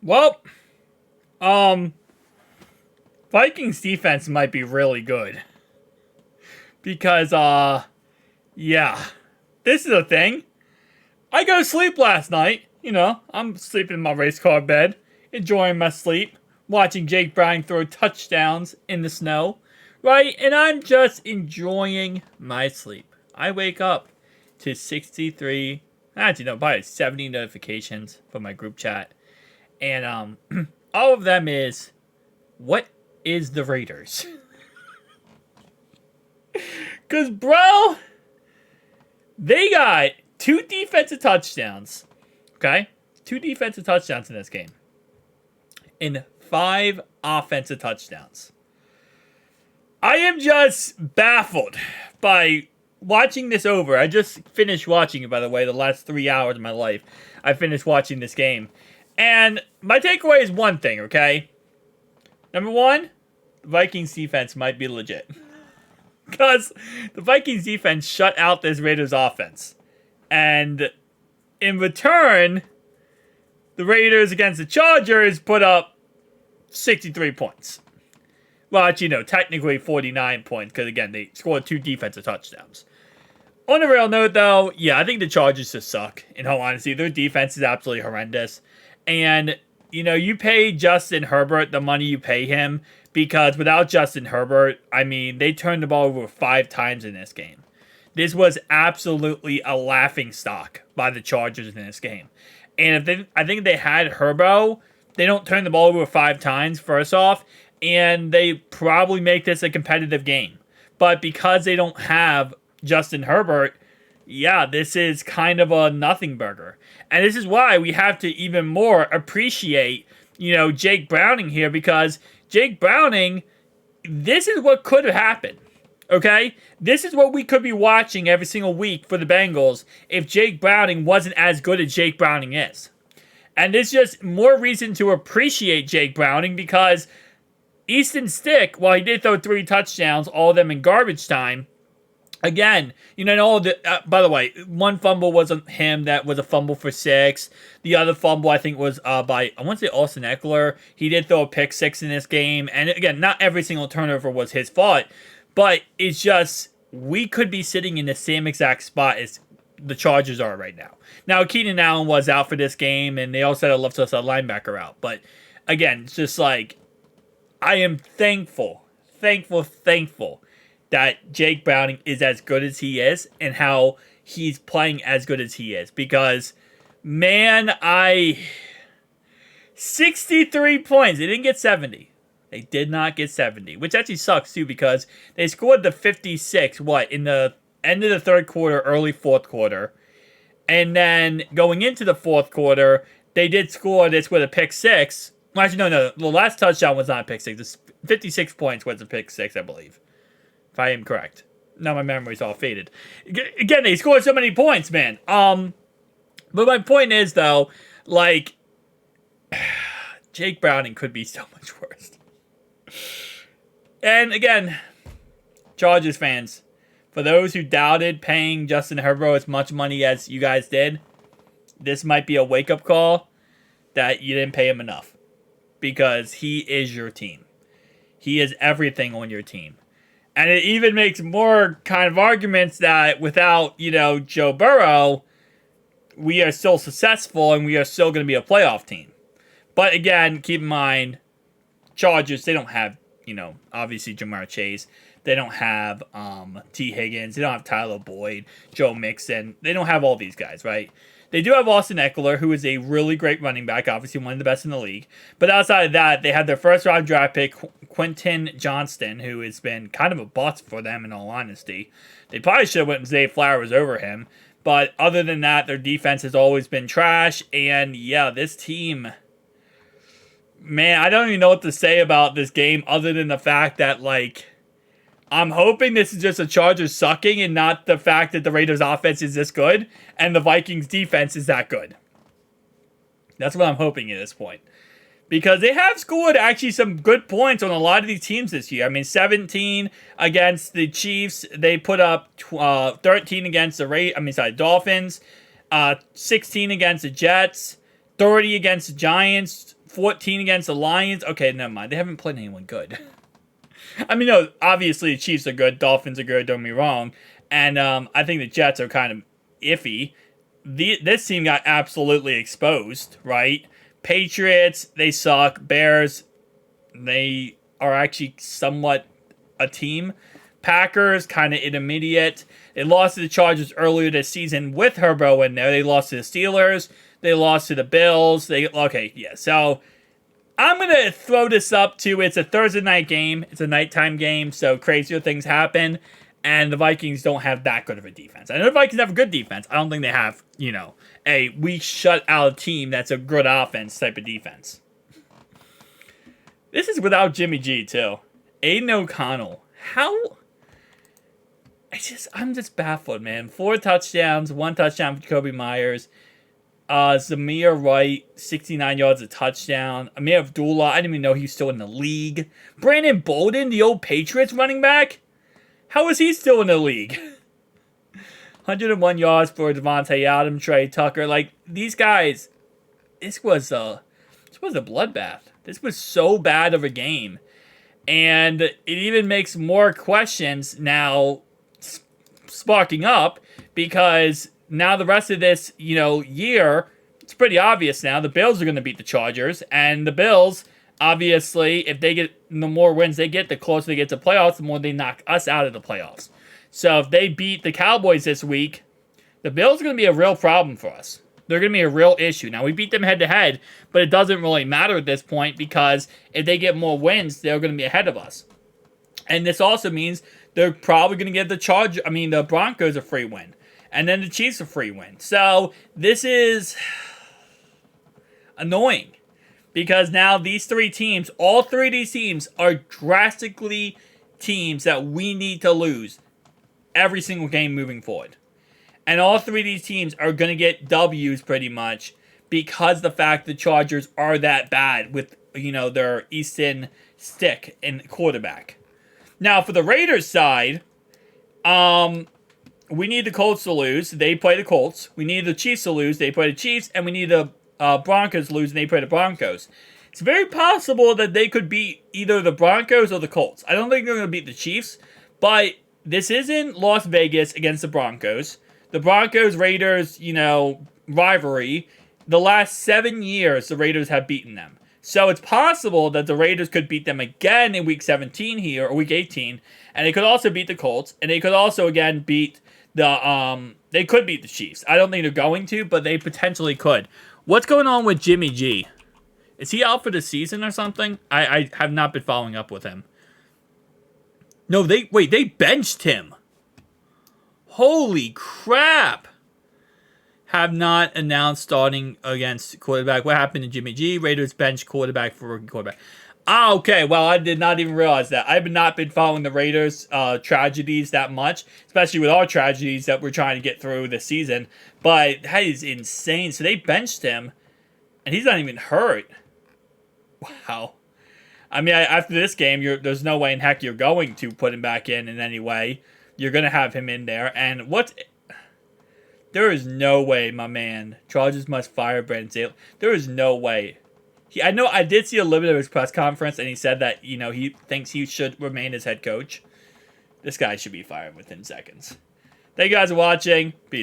Well, um, Vikings defense might be really good because, yeah, this is a thing. I go to sleep last night. I'm sleeping in my race car bed, enjoying my sleep, watching Jake Browning throw touchdowns in the snow, right? And I'm just enjoying my sleep. I wake up to 63, actually, no, probably 70 notifications from my group chat. And, all of them is, what is the Raiders? Because, bro, they got two defensive touchdowns. Okay? Two defensive touchdowns in this game. And five offensive touchdowns. I am just baffled by watching this over. I just finished watching it, by the way, the last 3 hours of my life. I finished watching this game. And my takeaway is one thing, okay? Number one, the Vikings defense might be legit. Because the Vikings defense shut out this Raiders offense. And in return, the Raiders against the Chargers put up 63 points. Well, actually, no, technically 49 points, because again, they scored two defensive touchdowns. On a real note, though, yeah, I think the Chargers just suck, in all honesty. Their defense is absolutely horrendous. And, you pay Justin Herbert the money you pay him, because without Justin Herbert, I mean, they turned the ball over 5 times in this game. This was absolutely a laughing stock by the Chargers in this game. And I think if they had Herbo, they don't turn the ball over 5 times, first off, and they probably make this a competitive game. But because they don't have Justin Herbert, yeah, this is kind of a nothing burger. And this is why we have to even more appreciate, Jake Browning here, because Jake Browning, this is what could have happened. Okay? This is what we could be watching every single week for the Bengals if Jake Browning wasn't as good as Jake Browning is. And there's just more reason to appreciate Jake Browning because Easton Stick, while he did throw 3 touchdowns, all of them in garbage time, again, by the way, one fumble wasn't him. That was a fumble for 6. The other fumble, I think, was by, I want to say, Austin Eckler. He did throw a pick 6 in this game. And again, not every single turnover was his fault. But it's just, we could be sitting in the same exact spot as the Chargers are right now. Now, Keenan Allen was out for this game, and they also had a left outside linebacker out. But again, it's just like, I am thankful that Jake Browning is as good as he is and how he's playing as good as he is. Because, man, 63 points. They didn't get 70. They did not get 70, which actually sucks, too, because they scored the 56, in the end of the third quarter, early fourth quarter. And then going into the fourth quarter, they did score this with a pick 6. Well, actually, no. The last touchdown was not a pick 6. It's 56 points was a pick 6, I believe. If I am correct. Now my memory's all faded. Again, they scored so many points, man. But my point is, though, Jake Browning could be so much worse. And again, Chargers fans, for those who doubted paying Justin Herbert as much money as you guys did, this might be a wake-up call that you didn't pay him enough. Because he is your team. He is everything on your team. And it even makes more kind of arguments that without, Joe Burrow, we are still successful and we are still going to be a playoff team. But again, keep in mind, Chargers, they don't have, obviously Jamar Chase. They don't have T. Higgins. They don't have Tyler Boyd, Joe Mixon. They don't have all these guys, right? They do have Austin Eckler, who is a really great running back, obviously one of the best in the league. But outside of that, they had their first-round draft pick, Quentin Johnston, who has been kind of a bust for them, in all honesty. They probably should have went with Zay Flowers over him. But other than that, their defense has always been trash. And, yeah, this team... Man, I don't even know what to say about this game other than the fact that, I'm hoping this is just the Chargers sucking and not the fact that the Raiders offense is this good and the Vikings defense is that good. That's what I'm hoping at this point. Because they have scored actually some good points on a lot of these teams this year. I mean, 17 against the Chiefs. They put up 13 against the Dolphins. 16 against the Jets. 30 against the Giants. 14 against the Lions. Okay, never mind. They haven't played anyone good. I mean, no, obviously the Chiefs are good. Dolphins are good, don't get me wrong. And I think the Jets are kind of iffy. This team got absolutely exposed, right? Patriots, they suck. Bears, they are actually somewhat a team. Packers, kind of intermediate. They lost to the Chargers earlier this season with Herbo in there. They lost to the Steelers. They lost to the Bills. So I'm going to throw this up to, it's a Thursday night game. It's a nighttime game, so crazier things happen. And the Vikings don't have that good of a defense. I know the Vikings have a good defense. I don't think they have, we shut out a team that's a good offense type of defense. This is without Jimmy G, too. Aiden O'Connell. I'm just baffled, man. 4 touchdowns, 1 touchdown for Jacoby Myers. Zamir Wright, 69 yards a touchdown. Amir Abdullah, I didn't even know he was still in the league. Brandon Bolden, the old Patriots running back. How is he still in the league? 101 yards for Devontae Adams, Trey Tucker. Like, these guys, this was a bloodbath. This was so bad of a game. And it even makes more questions now sparking up, because now the rest of this, year, it's pretty obvious now. The Bills are going to beat the Chargers, and the Bills, obviously, if they get, the more wins they get, the closer they get to playoffs, the more they knock us out of the playoffs. So if they beat the Cowboys this week, the Bills are going to be a real problem for us. They're going to be a real issue. Now, we beat them head-to-head, but it doesn't really matter at this point, because if they get more wins, they're going to be ahead of us. And this also means they're probably going to give the Broncos a free win. And then the Chiefs a free win. So this is annoying, because now these 3 teams, all 3 of these teams are drastically teams that we need to lose every single game moving forward. And all 3 of these teams are going to get W's pretty much, because the fact the Chargers are that bad with, their Easton Stick and quarterback. Now, for the Raiders side, we need the Colts to lose. They play the Colts. We need the Chiefs to lose. They play the Chiefs. And we need the Broncos to lose, and they play the Broncos. It's very possible that they could beat either the Broncos or the Colts. I don't think they're going to beat the Chiefs, but this isn't Las Vegas against the Broncos. The Broncos-Raiders, rivalry, the last 7 years, the Raiders have beaten them. So it's possible that the Raiders could beat them again in Week 17 here, or Week 18, and they could also beat the Colts, and they could also, again, beat they could beat the Chiefs. I don't think they're going to, but they potentially could. What's going on with Jimmy G? Is he out for the season or something? I have not been following up with him. No, they benched him. Holy crap. Have not announced starting against quarterback. What happened to Jimmy G? Raiders bench quarterback for rookie quarterback. Okay. Well, I did not even realize that. I've not been following the Raiders tragedies that much, especially with our tragedies that we're trying to get through this season. But that is insane. So they benched him, and he's not even hurt. Wow. I mean, after this game, there's no way in heck you're going to put him back in any way. You're going to have him in there. And there is no way, my man. Chargers must fire Brandon Staley. There is no way. I know I did see a little bit of his press conference, and he said that, he thinks he should remain as head coach. This guy should be fired within seconds. Thank you guys for watching. Peace.